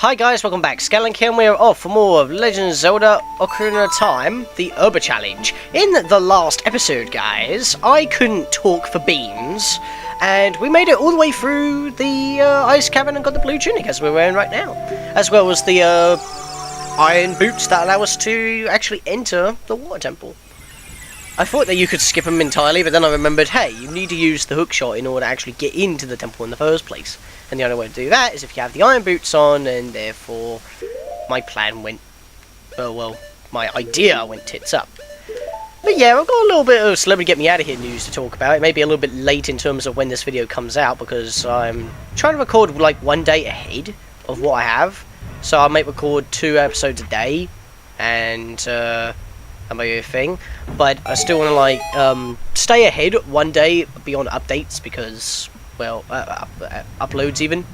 Hi guys, welcome back. Scatlink here, and we are off for more of Legend of Zelda Ocarina of Time, the Herba Challenge. In the last episode, guys, I couldn't talk for beans, and we made it all the way through the ice cavern and got the blue tunic, as we're wearing right now. As well as the iron boots that allow us to actually enter the water temple. I thought that you could skip them entirely, but then I remembered, hey, you need to use the hook shot in order to actually get into the temple in the first place. And the only way to do that is if you have the iron boots on, and therefore my plan went, my idea went tits up. But yeah, I've got a little bit of Celebrity Get Me Out of Here news to talk about. It may be a little bit late in terms of when this video comes out, because I'm trying to record like one day ahead of what I have. So I might record 2 episodes a day, and that might be a thing. But I still want to like stay ahead one day beyond updates, because well, uploads even,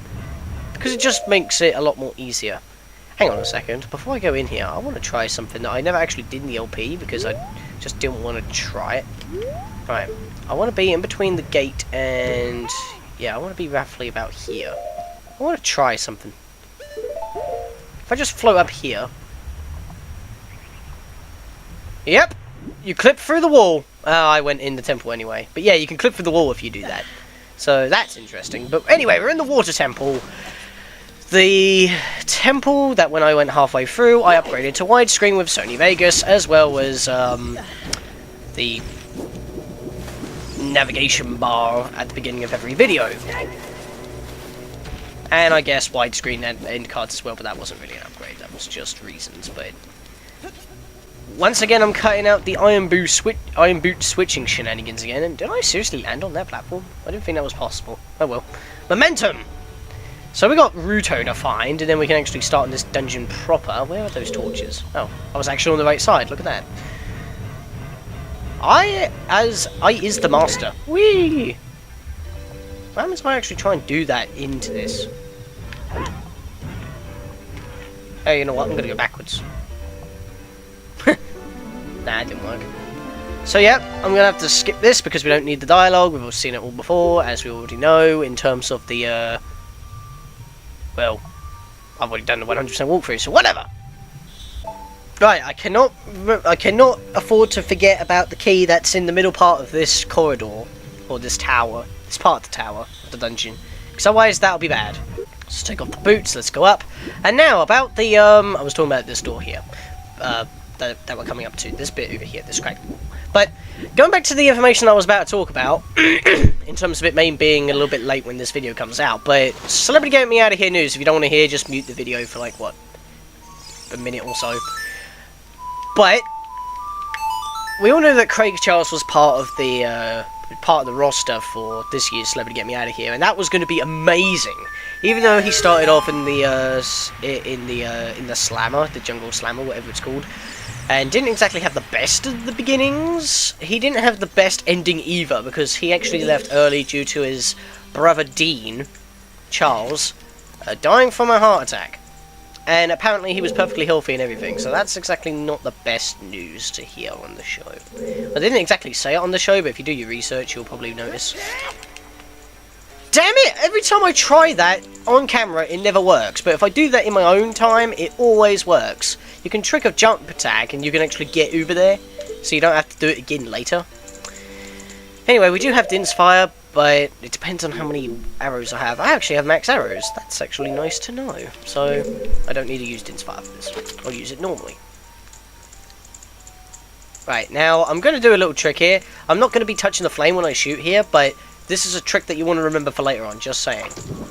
because it just makes it a lot more easier. Hang on a second, before I go in here, I want to try something that I never actually did in the LP, because I just didn't want to try it. Right, I want to be in between the gate and, yeah, I want to be roughly about here. I want to try something. If I just float up here. Yep, you clip through the wall. I went in the temple anyway. But yeah, you can clip through the wall if you do that. So that's interesting. But anyway, we're in the water temple. The temple that when I went halfway through, I upgraded to widescreen with Sony Vegas, as well as the navigation bar at the beginning of every video. And I guess widescreen and end cards as well, but that wasn't really an upgrade, that was just reasons. But once again, I'm cutting out the iron boot switching shenanigans again. And did I seriously land on that platform? I didn't think that was possible. Oh well. Momentum! So we got Ruto to find, and then we can actually start in this dungeon proper. Where are those torches? Oh, I was actually on the right side. Look at that. I is the master. Whee! Why am I actually trying to do that into this? Hey, you know what? I'm gonna go backwards. Nah, it didn't work. So yeah, I'm gonna have to skip this because we don't need the dialogue. We've all seen it all before, as we already know, in terms of the well, I've already done the 100% walkthrough, so whatever. Right, I cannot afford to forget about the key that's in the middle part of this corridor, or this tower. This part of the tower of the dungeon, because otherwise that'll be bad. Let's take off the boots. Let's go up. And now about the I was talking about this door here. That we're coming up to, this bit over here, this cracked wall. But going back to the information I was about to talk about, in terms of it being a little bit late when this video comes out, but Celebrity Get Me Out of Here news. If you don't want to hear, just mute the video for like what, a minute or so. But we all know that Craig Charles was part of the roster for this year's Celebrity Get Me Out of Here, and that was going to be amazing. Even though he started off in the slammer, the jungle slammer, whatever it's called, and didn't exactly have the best of the beginnings, he didn't have the best ending either, because he actually left early due to his brother Dean, Charles, dying from a heart attack. And apparently he was perfectly healthy and everything, so that's exactly not the best news to hear on the show. I didn't exactly say it on the show, but if you do your research, you'll probably notice. Damn it! Every time I try that on camera, it never works. But if I do that in my own time, it always works. You can trick a jump attack, and you can actually get over there, so you don't have to do it again later. Anyway, we do have Din's Fire, but it depends on how many arrows I have. I actually have max arrows. That's actually nice to know. So I don't need to use Din's Fire for this. I'll use it normally. Right, now I'm going to do a little trick here. I'm not going to be touching the flame when I shoot here, but this is a trick that you want to remember for later on, just saying.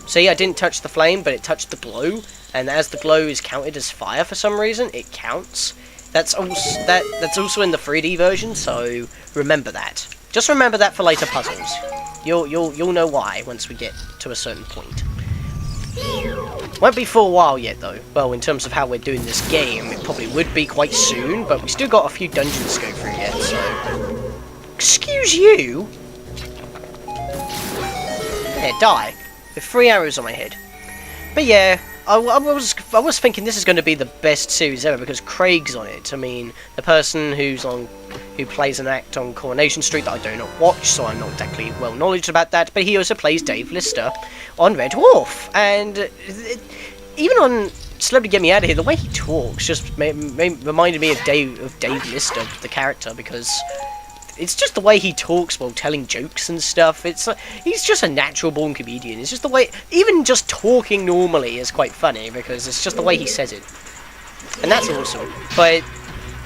See, I didn't touch the flame, but it touched the glow, and as the glow is counted as fire for some reason, it counts. That's also in the 3D version, so remember that. Just remember that for later puzzles. You'll know why once we get to a certain point. Won't be for a while yet, though. Well, in terms of how we're doing this game, it probably would be quite soon, but we still got a few dungeons to go through yet, so... Excuse you? Yeah, die. With 3 arrows on my head. But yeah, I was thinking this is going to be the best series ever because Craig's on it. I mean, the person who plays an act on Coronation Street that I do not watch, so I'm not exactly well knowledgeable about that. But he also plays Dave Lister on Red Dwarf, and even on slowly get me out of here. The way he talks just reminded me of Dave Lister, the character, because it's just the way he talks while telling jokes and stuff. It's like, he's just a natural born comedian. It's just the way, even just talking normally is quite funny because it's just the way he says it. And that's awesome. But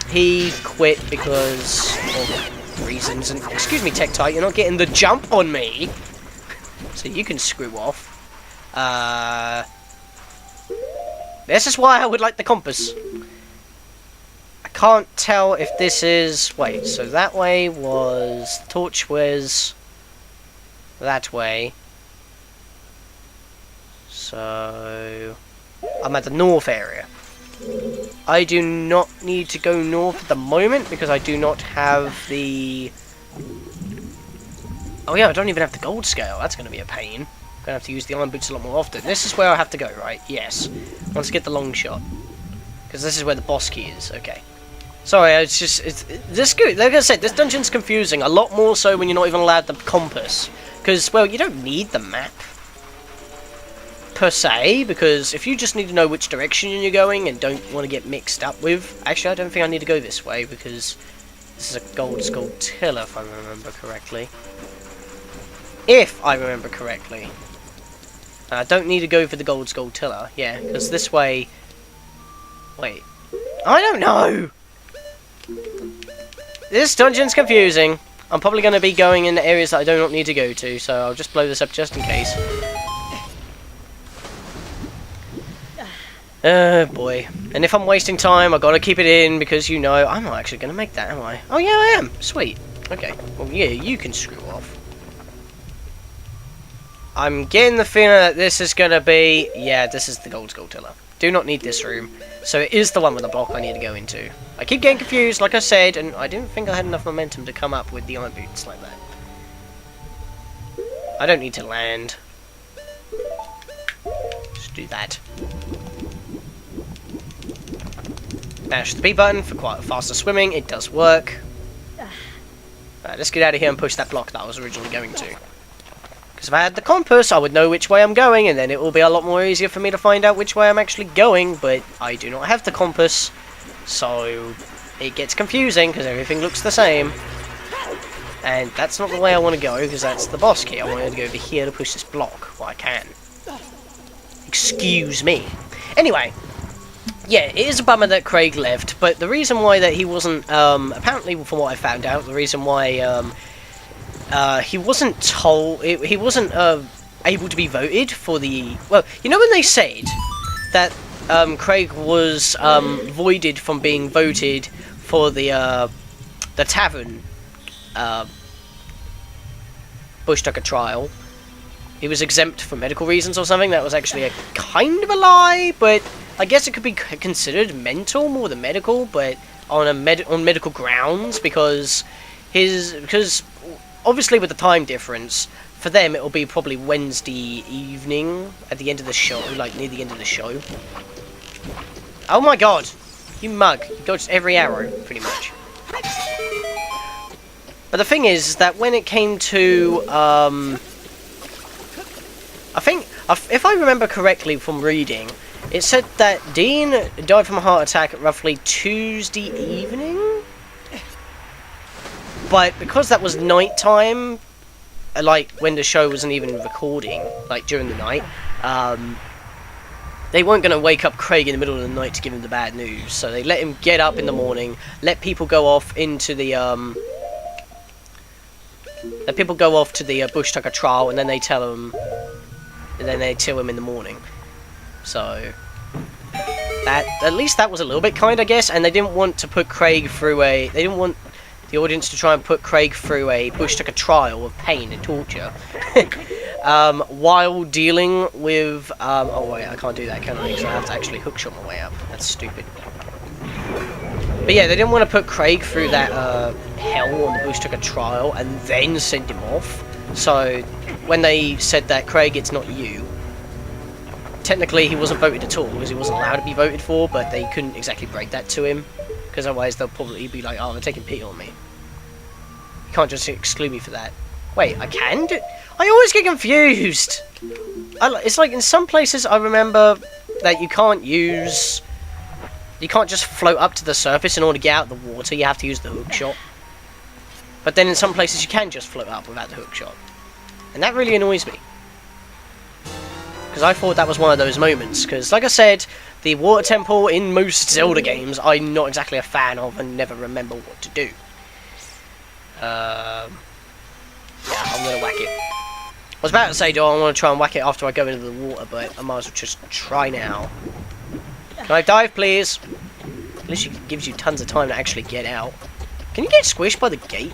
he quit because of reasons. And excuse me, Tektite, you're not getting the jump on me. So you can screw off. This is why I would like the compass. I can't tell if this is... Wait, so that way was... The torch was... that way. So... I'm at the north area. I do not need to go north at the moment because I do not have the... Oh yeah, I don't even have the gold scale. That's going to be a pain. I'm going to have to use the iron boots a lot more often. This is where I have to go, right? Yes. Once I get the long shot. Because this is where the boss key is. Okay. Sorry, it's just... this good. Like I said, this dungeon's confusing. A lot more so when you're not even allowed the compass. Because, well, you don't need the map. Per se, because if you just need to know which direction you're going and don't want to get mixed up with... Actually, I don't think I need to go this way because this is a gold Skulltilla, if I remember correctly. If I remember correctly. I don't need to go for the gold Skulltilla, yeah, because this way... Wait. I don't know! This dungeon's confusing. I'm probably going to be going in areas that I do not need to go to, so I'll just blow this up just in case. Oh boy. And if I'm wasting time, I've got to keep it in because, you know, I'm not actually going to make that, am I? Oh yeah, I am. Sweet. Okay. Well, yeah, you can screw off. I'm getting the feeling that this is going to be... Yeah, this is the gold Skulltilla. Do not need this room. So it is the one with the block I need to go into. I keep getting confused, like I said, and I didn't think I had enough momentum to come up with the iron boots like that. I don't need to land. Just do that. Mash the B button for quite faster swimming. It does work. Right, let's get out of here and push that block that I was originally going to. Because if I had the compass, I would know which way I'm going, and then it will be a lot more easier for me to find out which way I'm actually going, but I do not have the compass, so it gets confusing because everything looks the same. And that's not the way I want to go, because that's the boss key. I wanted to go over here to push this block. Well, I can. Excuse me. Anyway. Yeah, it is a bummer that Craig left, but the reason why that he wasn't, apparently from what I found out, the reason why, he wasn't told, he wasn't, able to be voted for the, well, you know when they said that, Craig was, voided from being voted for the tavern, Bush Tucker trial, he was exempt for medical reasons or something? That was actually a kind of a lie, but I guess it could be considered mental more than medical, but on on medical grounds, because obviously with the time difference, for them it'll be probably Wednesday evening at the end of the show, like near the end of the show. Oh my god! You mug. You dodged every arrow, pretty much. But the thing is that when it came to, I think, if I remember correctly from reading, it said that Dean died from a heart attack at roughly Tuesday evening? But because that was night time, like when the show wasn't even recording, like during the night, they weren't going to wake up Craig in the middle of the night to give him the bad news. So they let him get up in the morning, let people go off into the, Bush Tucker trial, and then they tell him, and then they tell him in the morning. So that, at least that was a little bit kind, I guess, and they didn't want to put Craig through they didn't want the audience to try and put Craig through a Bush Tucker trial of pain and torture, while dealing with, oh wait, I can't do that, can I? Because I have to actually hookshot my way up. That's stupid. But yeah, they didn't want to put Craig through that, hell on the Bush Tucker trial and then send him off. So when they said that, Craig, it's not you, technically he wasn't voted at all, because he wasn't allowed to be voted for, but they couldn't exactly break that to him, because otherwise they'll probably be like, oh, they're taking pity on me. You can't just exclude me for that. Wait, I can do... I always get confused! It's like in some places I remember that you can't use... You can't just float up to the surface in order to get out of the water. You have to use the hook shot. But then in some places you can just float up without the hook shot. And that really annoys me. Because I thought that was one of those moments. Because, like I said, the water temple in most Zelda games, I'm not exactly a fan of and never remember what to do. Yeah, I'm going to whack it. I was about to say, do I want to try and whack it after I go into the water, but I might as well just try now. Can I dive, please? At least it gives you tons of time to actually get out. Can you get squished by the gate?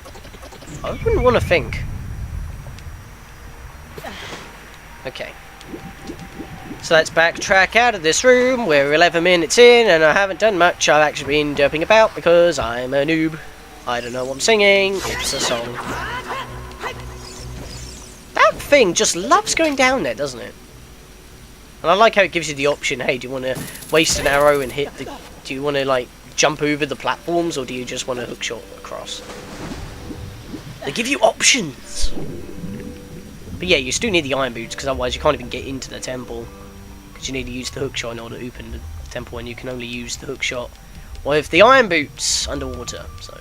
I wouldn't want to think. Okay. So let's backtrack out of this room. We're 11 minutes in and I haven't done much. I've actually been derping about because I'm a noob. I don't know what I'm singing. It's a song. That thing just loves going down there, doesn't it? And I like how it gives you the option, hey, do you want to waste an arrow and hit the... Do you want to, like, jump over the platforms or do you just want to hookshot across? They give you options! But yeah, you still need the iron boots because otherwise you can't even get into the temple. Because you need to use the hookshot in order to open the temple and you can only use the hookshot with the iron boots underwater. So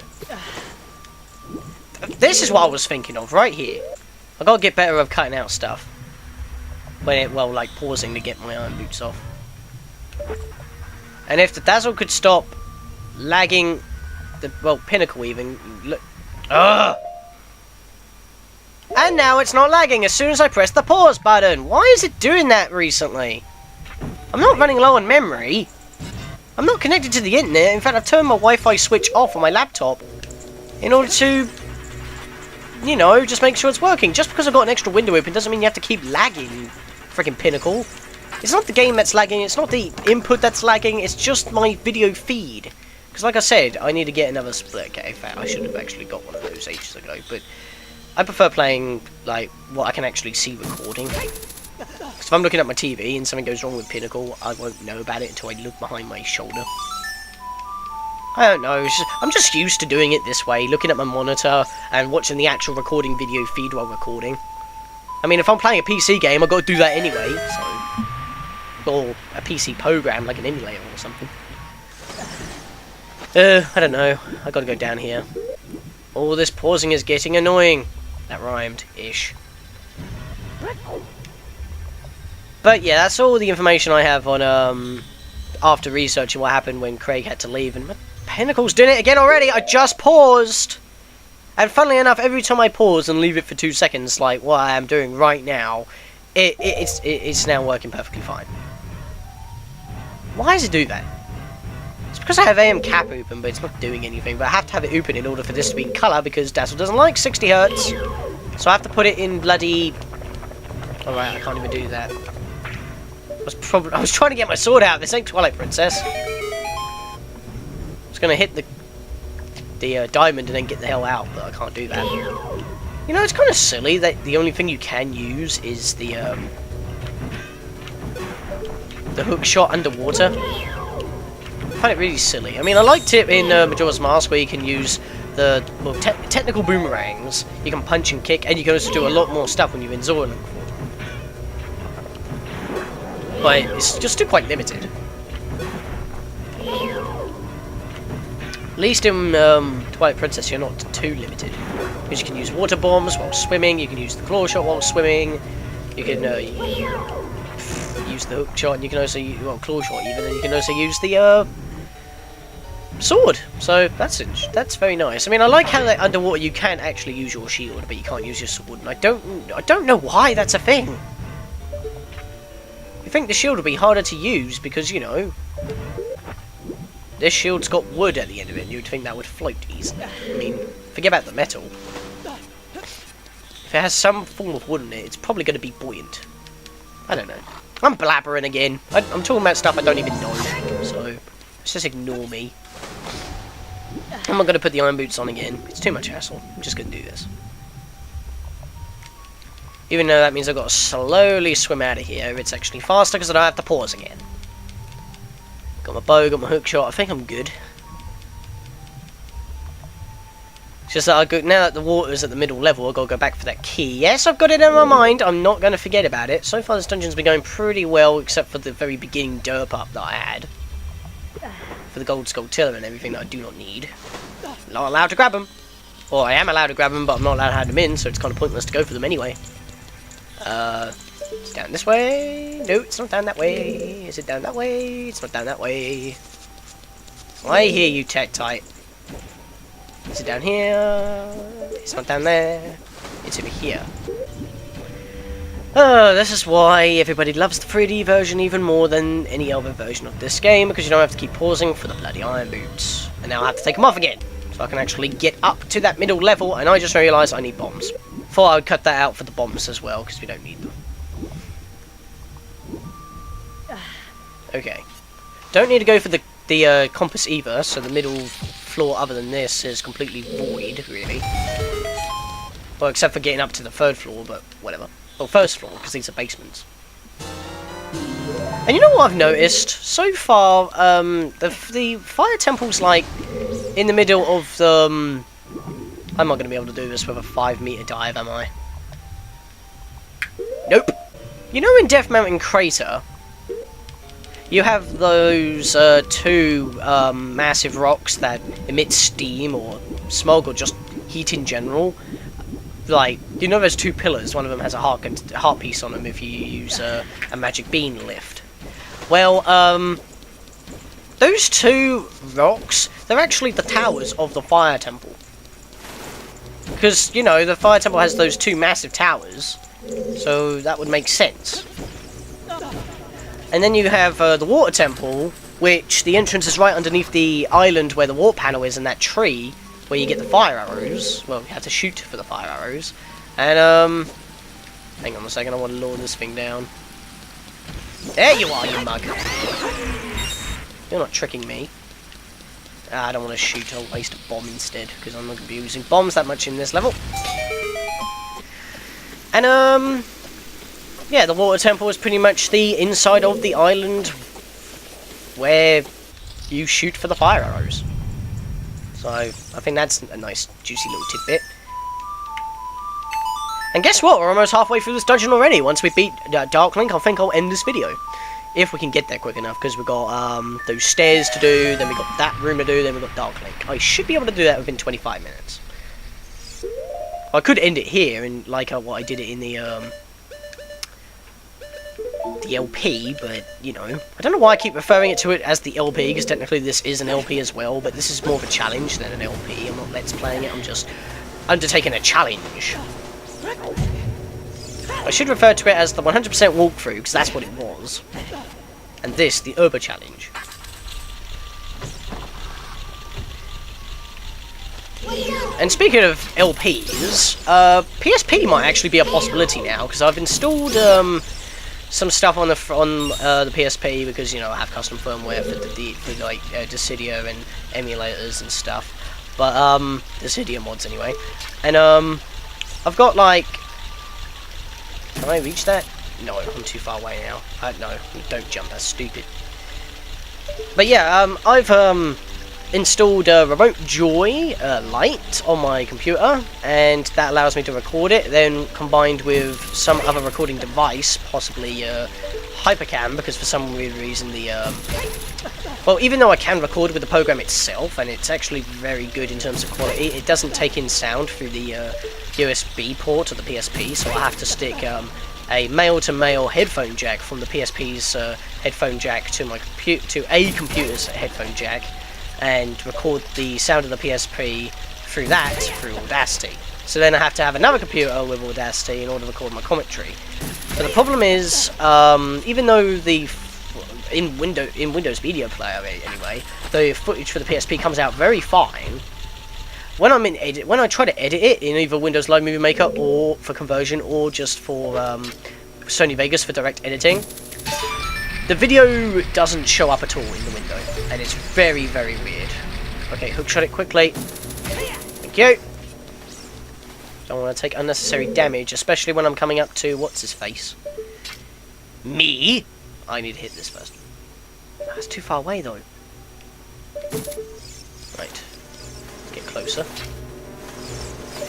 this is what I was thinking of right here. I gotta get better at cutting out stuff. When it, well, like pausing to get my iron boots off. And if the dazzle could stop lagging the, well, pinnacle even, look. Ugh! And now it's not lagging as soon as I press the pause button. Why is it doing that recently? I'm not running low on memory. I'm not connected to the internet. In fact, I've turned my Wi-Fi switch off on my laptop in order to, you know, just make sure it's working. Just because I've got an extra window open doesn't mean you have to keep lagging, freaking Pinnacle. It's not the game that's lagging, it's not the input that's lagging, it's just my video feed. Because like I said, I need to get another split. Okay, in fact, I should have actually got one of those ages ago, but I prefer playing, like, what I can actually see recording. Because if I'm looking at my TV and something goes wrong with Pinnacle, I won't know about it until I look behind my shoulder. I don't know, I'm just used to doing it this way, looking at my monitor and watching the actual recording video feed while recording. I mean, if I'm playing a PC game, I've got to do that anyway, so... Or a PC program, like an emulator or something. I don't know, I gotta go down here. All this pausing is getting annoying. That rhymed-ish. But yeah, that's all the information I have on, after researching what happened when Craig had to leave. And Pinnacle's doing it again already! I just paused! And funnily enough, every time I pause and leave it for 2 seconds, like what I am doing right now, it's now working perfectly fine. Why does it do that? It's because I have AM cap open, but it's not doing anything. But I have to have it open in order for this to be in colour, because Dazzle doesn't like 60 Hz. So I have to put it in bloody... Alright, I can't even do that. I was trying to get my sword out. This ain't Twilight Princess. I was going to hit the diamond and then get the hell out, but I can't do that. You know, it's kind of silly that the only thing you can use is the hook shot underwater. I find it really silly. I mean, I liked it in Majora's Mask where you can use the technical boomerangs. You can punch and kick, and you can also do a lot more stuff when you're in Zora. But it's just still quite limited. At least in Twilight Princess you're not too limited. Because you can use water bombs while swimming, you can use the claw shot while swimming, you can use the hook shot, and you can also use, well, claw shot even, and you can also use the sword. So that's very nice. I mean, I like how that underwater you can actually use your shield, but you can't use your sword, and I don't know why that's a thing. You think the shield would be harder to use because, you know, this shield's got wood at the end of it, and you'd think that would float easily. I mean, forget about the metal. If it has some form of wood in it, it's probably going to be buoyant. I don't know. I'm blabbering again. I'm talking about stuff I don't even know, so let's just ignore me. I'm not going to put the iron boots on again. It's too much hassle. I'm just going to do this. Even though that means I've got to slowly swim out of here, it's actually faster because I don't have to pause again. Got my bow, got my hook shot, I think I'm good. It's just that I go now that the water's at the middle level. I gotta go back for that key. Yes, I've got it in my mind. I'm not gonna forget about it. So far, this dungeon's been going pretty well, except for the very beginning derp up that I had for the gold skull and everything that I do not need. Not allowed to grab them. Or I am allowed to grab them, but I'm not allowed to have them in, so it's kind of pointless to go for them anyway. It's down this way. No, it's not down that way. Is it down that way? It's not down that way. I hear you, Tektite. Is it down here? It's not down there. It's over here. Oh, this is why everybody loves the 3D version even more than any other version of this game, because you don't have to keep pausing for the bloody iron boots. And now I have to take them off again, so I can actually get up to that middle level, and I just realised I need bombs. Thought I would cut that out for the bombs as well, because we don't need them. Okay. Don't need to go for the compass either, so the middle floor other than this is completely void, really. Well, except for getting up to the 3rd floor, but whatever. Well, 1st floor, because these are basements. And you know what I've noticed? So far, the fire temple's like in the middle of the... I'm not going to be able to do this with a 5-meter dive, am I? Nope. You know in Death Mountain Crater, you have those 2 massive rocks that emit steam or smoke or just heat in general? Like, you know those 2 pillars, one of them has a heart piece on them if you use a magic bean lift. Well, those 2 rocks, they're actually the towers of the fire temple. Because, you know, the fire temple has those 2 massive towers, so that would make sense. And then you have the water temple, which the entrance is right underneath the island where the water panel is in that tree, where you get the fire arrows. Well, you have to shoot for the fire arrows. And, hang on a second, I want to lower this thing down. There you are, you mug! You're not tricking me. I don't want to shoot, I'll waste a bomb instead, because I'm not going to be using bombs that much in this level. And, yeah, the water temple is pretty much the inside of the island where you shoot for the fire arrows. So, I think that's a nice, juicy little tidbit. And guess what? We're almost halfway through this dungeon already. Once we beat Darklink, I think I'll end this video. If we can get there quick enough, because we've got those stairs to do, then we've got that room to do, then we've got Darklink. I should be able to do that within 25 minutes. I could end it here, and like what I did it in the LP, but, you know, I don't know why I keep referring to it as the LP, because technically this is an LP as well, but this is more of a challenge than an LP. I'm not let's playing it, I'm just undertaking a challenge. I should refer to it as the 100% walkthrough, because that's what it was. And this, the Uber Challenge. And speaking of LPs, PSP might actually be a possibility now, because I've installed some stuff on the PSP, because, you know, I have custom firmware for like Dissidia and emulators and stuff. But Dissidia mods anyway. And I've got like... Can I reach that? No, I'm too far away now. No, don't jump, that's stupid. But yeah, I've installed Remote Joy Lite on my computer, and that allows me to record it, then combined with some other recording device, possibly Hypercam, because for some weird reason the... well, even though I can record with the program itself, and it's actually very good in terms of quality, it doesn't take in sound through the USB port of the PSP, so I have to stick a male-to-male headphone jack from the PSP's headphone jack to a computer's headphone jack, and record the sound of the PSP through Audacity. So then I have to have another computer with Audacity in order to record my commentary. But the problem is, even though in Windows Media Player anyway, the footage for the PSP comes out very fine, when I try to edit it in either Windows Live Movie Maker or for conversion, or just for Sony Vegas for direct editing, the video doesn't show up at all in the window, and it's very, very weird. Okay, hookshot it quickly. Thank you. Don't want to take unnecessary damage, especially when I'm coming up to what's his face. Me. I need to hit this first. That's too far away though. Right. Get closer.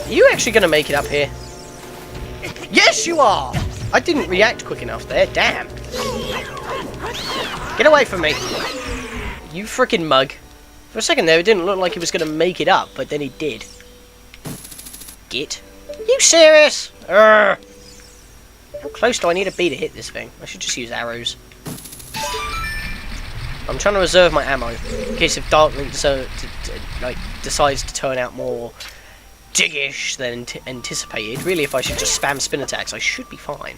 Are you actually going to make it up here? Yes, you are! I didn't react quick enough there. Damn. Get away from me. You freaking mug. For a second there, it didn't look like he was going to make it up, but then he did. Git. You serious? Urgh. How close do I need to be to hit this thing? I should just use arrows. I'm trying to reserve my ammo in case if Darklink decides to turn out more diggish than anticipated. Really, if I should just spam spin attacks, I should be fine.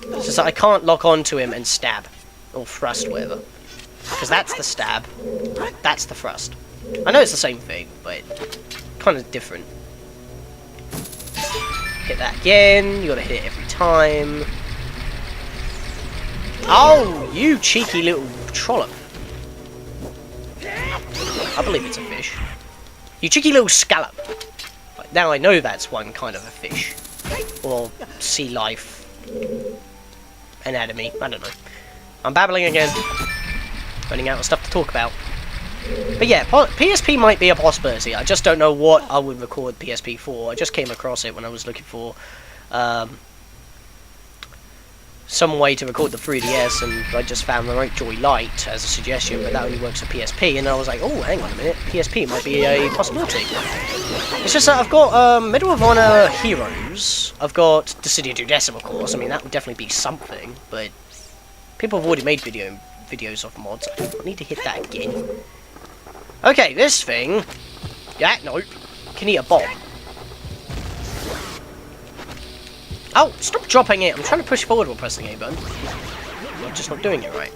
It's just that I can't lock onto him and stab. Or thrust, whatever. Because that's the stab. That's the thrust. I know it's the same thing, but kind of different. Hit that again. You gotta hit it every time. Oh, you cheeky little trollop. I believe it's a fish. You cheeky little scallop. Now I know that's one kind of a fish. Or sea life. Anatomy. I don't know. I'm babbling again. Running out of stuff to talk about. But yeah, PSP might be a possibility. I just don't know what I would record PSP for. I just came across it when I was looking for some way to record the 3DS, and I just found the Remote Joy Lite as a suggestion, but that only works for PSP, and I was like, oh, hang on a minute, PSP might be a possibility. It's just that I've got Medal of Honor Heroes, I've got the City of Dudecim, of course. I mean, that would definitely be something, but people have already made videos of mods. I don't need to hit that again. Okay, this thing, yeah, nope, can eat a bomb. Oh, stop dropping it! I'm trying to push forward while pressing A button. I'm just not doing it right.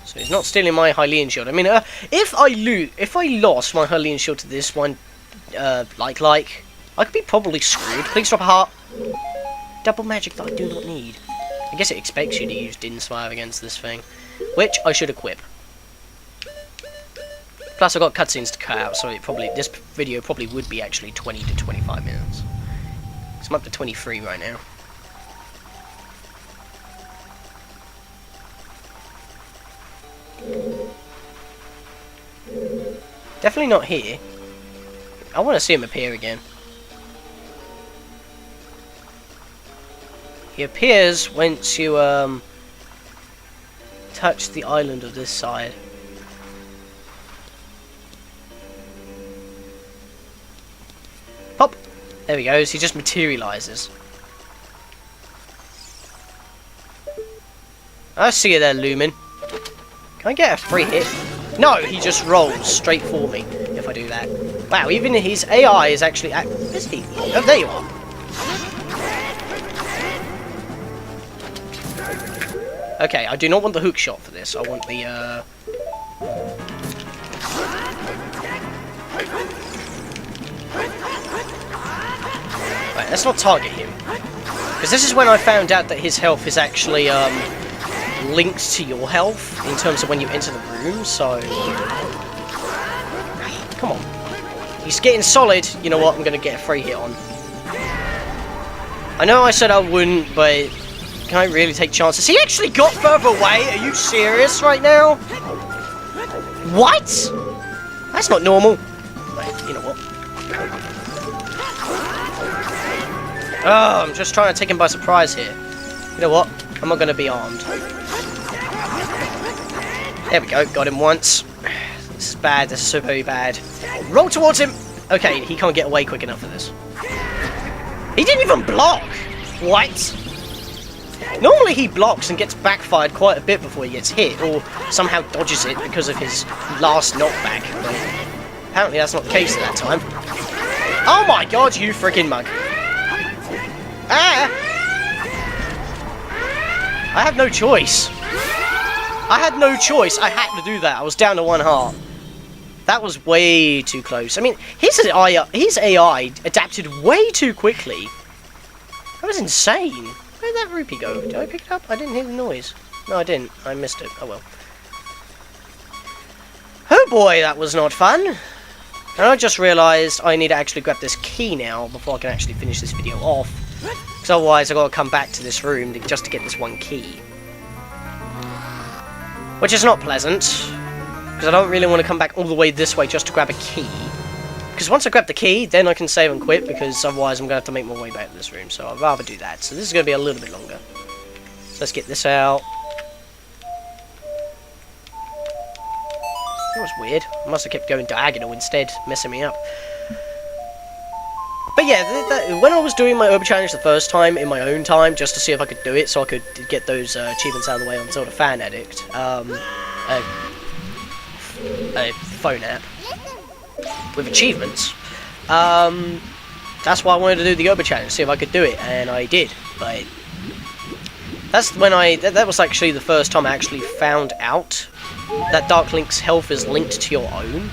So he's not stealing my Hylian shield. I mean, if I lost my Hylian shield to this one, I could be probably screwed. Please drop a heart. Double magic that I do not need. I guess it expects you to use Din Survive against this thing, which I should equip. Plus, I've got cutscenes to cut out, so this video probably would be actually 20 to 25 minutes. I'm up to 23 right now. Definitely not here. I want to see him appear again. He appears once you touch the island of this side. Pop! There he goes, he just materializes. I see you there, Lumen. Can I get a free hit? No, he just rolls straight for me if I do that. Wow, even his AI is actually... Is he? Oh, there you are. Okay, I do not want the hook shot for this. I want the, Right, let's not target him. Because this is when I found out that his health is actually, linked to your health in terms of when you enter the room, so... Come on. He's getting solid. You know what? I'm going to get a free hit on. I know I said I wouldn't, but... Can I really take chances? He actually got further away! Are you serious right now? What? That's not normal. Wait, you know what? Oh, I'm just trying to take him by surprise here. You know what? I'm not going to be armed. There we go. Got him once. This is bad. This is so very bad. Roll towards him! Okay, he can't get away quick enough for this. He didn't even block! What? Normally he blocks and gets backfired quite a bit before he gets hit, or somehow dodges it because of his last knockback, but apparently that's not the case at that time. Oh my god, you freaking mug. Ah! I had no choice. I had no choice. I had to do that. I was down to 1 heart. That was way too close. I mean, his AI adapted way too quickly. That was insane. Where did that rupee go? Did I pick it up? I didn't hear the noise. No, I didn't. I missed it. Oh well. Oh boy, that was not fun. And I just realised I need to actually grab this key now before I can actually finish this video off. Because otherwise I've got to come back to this room just to get this one key. Which is not pleasant. Because I don't really want to come back all the way this way just to grab a key. Because once I grab the key, then I can save and quit, because otherwise I'm going to have to make my way back to this room. So I'd rather do that. So this is going to be a little bit longer. So let's get this out. That was weird. I must have kept going diagonal instead, messing me up. But yeah, when I was doing my Uber challenge the first time in my own time, just to see if I could do it, so I could get those achievements out of the way on Zelda Fan Addict, a phone app with achievements. That's why I wanted to do the Uber challenge, see if I could do it, and I did. But that's when that was actually the first time I actually found out that Dark Link's health is linked to your own.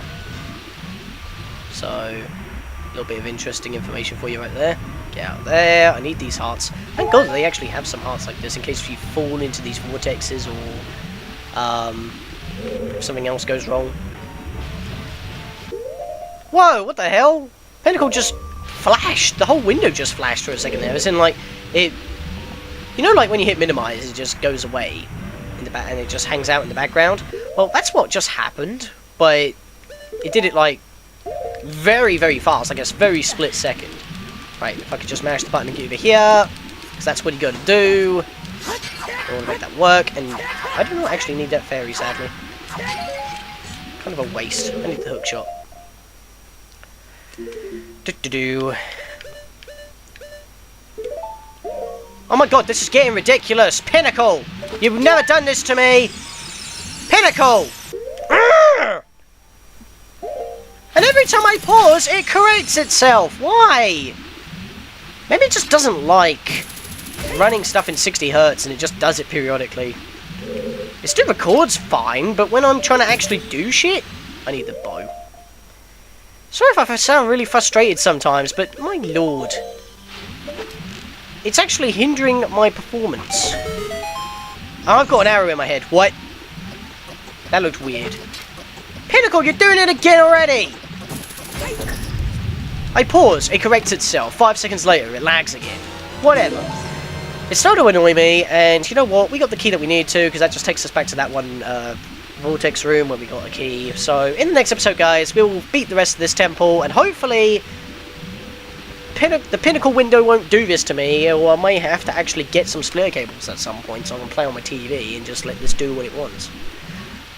So, a little bit of interesting information for you right there. Get out there. I need these hearts. Thank God they actually have some hearts like this in case you fall into these vortexes or something else goes wrong. Whoa, what the hell? Pinnacle just flashed. The whole window just flashed for a second there. As in, like, it... You know, like when you hit minimize, it just goes away in the back and it just hangs out in the background? Well, that's what just happened, but it did it, like, very, very fast, like a very split second. Right, if I could just mash the button and get over here, because that's what you gotta do. I want to make that work, and I do not actually need that fairy, sadly. Kind of a waste. I need the hook shot. Oh my god, this is getting ridiculous! Pinnacle! You've never done this to me! Pinnacle! And every time I pause, it corrects itself! Why? Maybe it just doesn't like running stuff in 60 Hz and it just does it periodically. It still records fine, but when I'm trying to actually do shit, I need the bow. Sorry if I sound really frustrated sometimes, but my lord. It's actually hindering my performance. I've got an arrow in my head. What? That looked weird. Pinnacle, you're doing it again already! I pause, it corrects itself. 5 seconds later, it lags again. Whatever. It's starting to annoy me, and you know what? We got the key that we need to, because that just takes us back to that one vortex room where we got a key. So, in the next episode, guys, we'll beat the rest of this temple, and hopefully the Pinnacle window won't do this to me, or I may have to actually get some splitter cables at some point so I can play on my TV and just let this do what it wants.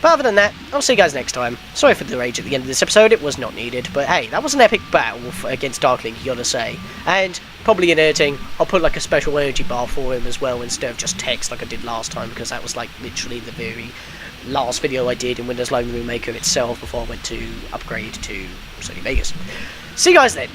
But other than that, I'll see you guys next time. Sorry for the rage at the end of this episode, it was not needed, but hey, that was an epic battle against Darklink, you gotta say. And, probably in editing, I'll put like a special energy bar for him as well, instead of just text like I did last time, because that was like literally the very last video I did in Windows Live Movie Maker itself before I went to upgrade to Sony Vegas. See you guys then!